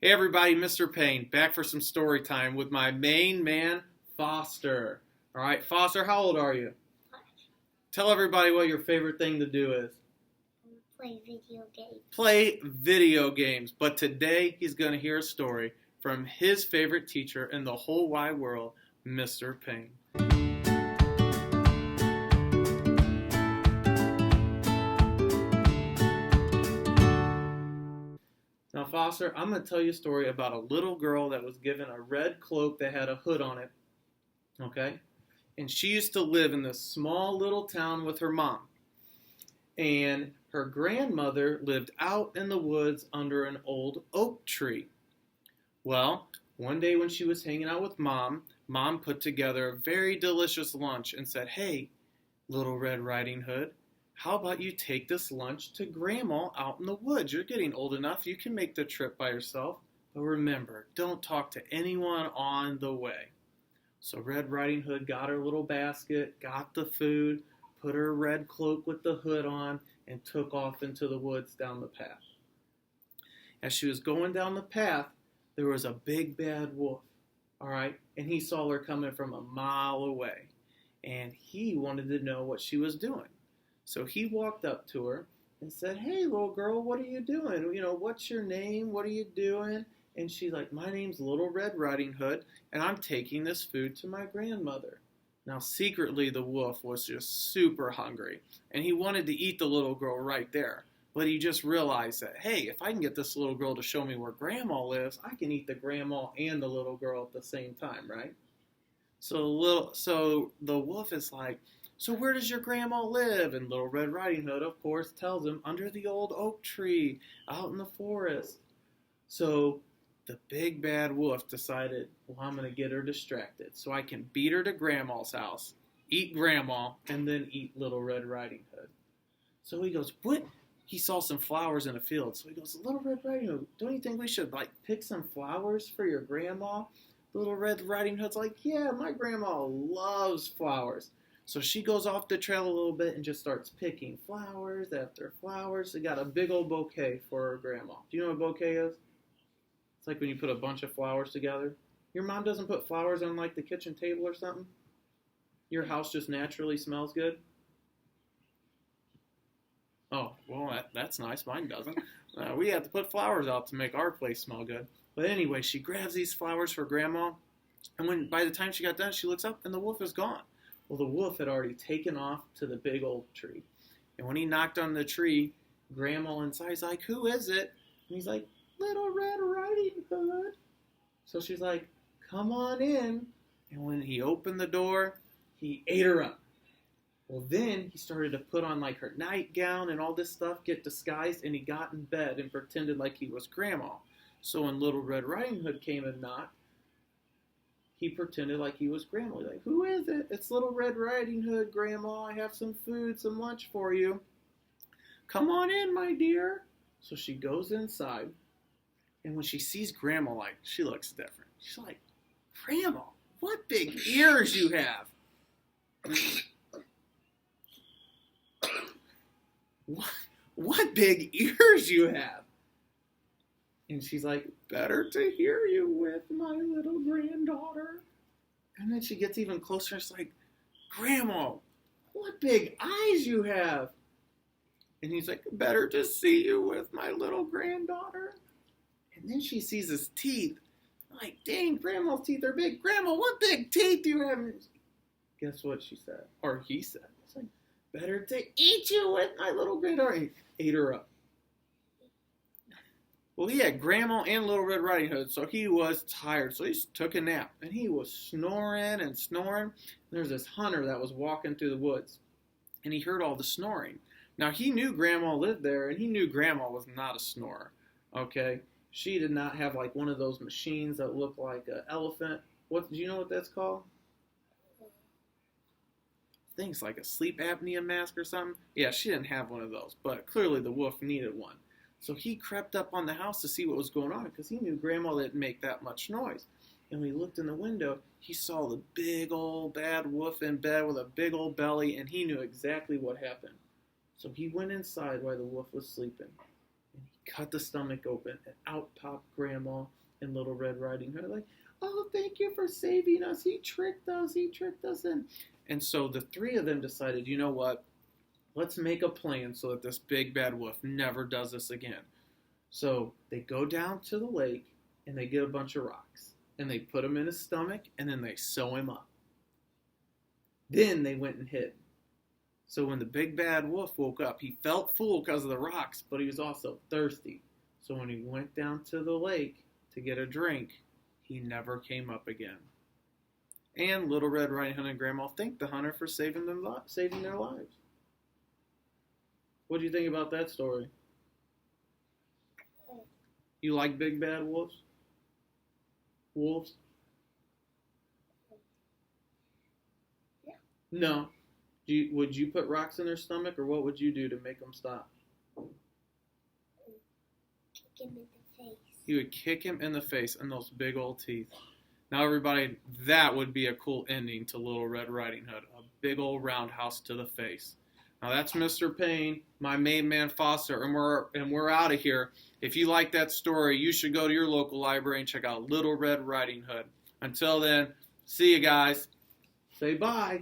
Hey everybody, Mr. Payne, back for some story time with my main man, Foster. Alright, Foster, how old are you? 5. Tell everybody what your favorite thing to do is. Play video games. Play video games. But today, he's going to hear a story from his favorite teacher in the whole wide world, Mr. Payne. Now, Foster, I'm going to tell you a story about a little girl that was given a red cloak that had a hood on it, okay? And she used to live in this small little town with her mom. And her grandmother lived out in the woods under an old oak tree. Well, one day when she was hanging out with Mom put together a very delicious lunch and said, "Hey, Little Red Riding Hood, how about you take this lunch to Grandma out in the woods? You're getting old enough, you can make the trip by yourself. But remember, don't talk to anyone on the way." So Red Riding Hood got her little basket, got the food, put her red cloak with the hood on, and took off into the woods down the path. As she was going down the path, there was a big bad wolf, all right? And he saw her coming from a mile away. And he wanted to know what she was doing. So he walked up to her and said, "Hey, little girl, what are you doing? What's your name? What are you doing?" And she's like, "My name's Little Red Riding Hood, and I'm taking this food to my grandmother." Now, secretly, the wolf was just super hungry, and he wanted to eat the little girl right there. But he just realized that, hey, if I can get this little girl to show me where Grandma lives, I can eat the grandma and the little girl at the same time, right? So the wolf is like, "So where does your grandma live?" And Little Red Riding Hood, of course, tells him, "Under the old oak tree, out in the forest." So the big bad wolf decided, well, I'm going to get her distracted so I can beat her to Grandma's house, eat Grandma, and then eat Little Red Riding Hood. So he goes, "What?" He saw some flowers in a field. So he goes, "Little Red Riding Hood, don't you think we should pick some flowers for your grandma?" Little Red Riding Hood's like, "Yeah, my grandma loves flowers." So she goes off the trail a little bit and just starts picking flowers after flowers. She got a big old bouquet for her grandma. Do you know what a bouquet is? It's like when you put a bunch of flowers together. Your mom doesn't put flowers on the kitchen table or something? Your house just naturally smells good? Oh, well, that's nice. Mine doesn't. We have to put flowers out to make our place smell good. But anyway, she grabs these flowers for Grandma, and by the time she got done, she looks up, and the wolf is gone. Well, the wolf had already taken off to the big old tree. And when he knocked on the tree, Grandma inside is like, "Who is it?" And he's like, "Little Red Riding Hood." So she's like, "Come on in." And when he opened the door, he ate her up. Well, then he started to put on her nightgown and all this stuff, get disguised, and he got in bed and pretended like he was Grandma. So when Little Red Riding Hood came and knocked, he pretended like he was Grandma. He's like, "Who is it?" "It's Little Red Riding Hood, Grandma. I have some food, some lunch for you." "Come on in, my dear." So she goes inside, and when she sees Grandma, she looks different. She's like, "Grandma, what big ears you have." What big ears you have? And she's like, "Better to hear you with, my little granddaughter." And then she gets even closer and she's like, "Grandma, what big eyes you have." And he's like, "Better to see you with, my little granddaughter." And then she sees his teeth. Like, "Dang, Grandma's teeth are big. Grandma, what big teeth do you have?" Guess what she said? Or he said. It's like, "Better to eat you with, my little granddaughter." He ate her up. Well, he had Grandma and Little Red Riding Hood, so he was tired. So he took a nap, and he was snoring and snoring. And there's this hunter that was walking through the woods, and he heard all the snoring. Now, he knew Grandma lived there, and he knew Grandma was not a snorer, okay? She did not have one of those machines that look like an elephant. Do you know what that's called? I think it's like a sleep apnea mask or something. Yeah, she didn't have one of those, but clearly the wolf needed one. So he crept up on the house to see what was going on because he knew Grandma didn't make that much noise. And when he looked in the window, he saw the big old bad wolf in bed with a big old belly, and he knew exactly what happened. So he went inside while the wolf was sleeping, and he cut the stomach open, and out popped Grandma and Little Red Riding Hood, like, oh, thank you for saving us. He tricked us. And so the three of them decided, you know what? Let's make a plan so that this big bad wolf never does this again. So they go down to the lake and they get a bunch of rocks and they put him in his stomach and then they sew him up. Then they went and hid. So when the big bad wolf woke up, he felt full because of the rocks, but he was also thirsty. So when he went down to the lake to get a drink, he never came up again. And Little Red Riding Hood and Grandma thanked the hunter for saving their lives. What do you think about that story? You like big bad wolves? Wolves? Yeah. No. Would you put rocks in their stomach, or what would you do to make them stop? Kick him in the face. You would kick him in the face and those big old teeth. Now, everybody, that would be a cool ending to Little Red Riding Hood. A big old roundhouse to the face. Now, that's Mr. Payne, my main man Foster, and we're out of here. If you like that story, you should go to your local library and check out Little Red Riding Hood. Until then, see you guys. Say bye.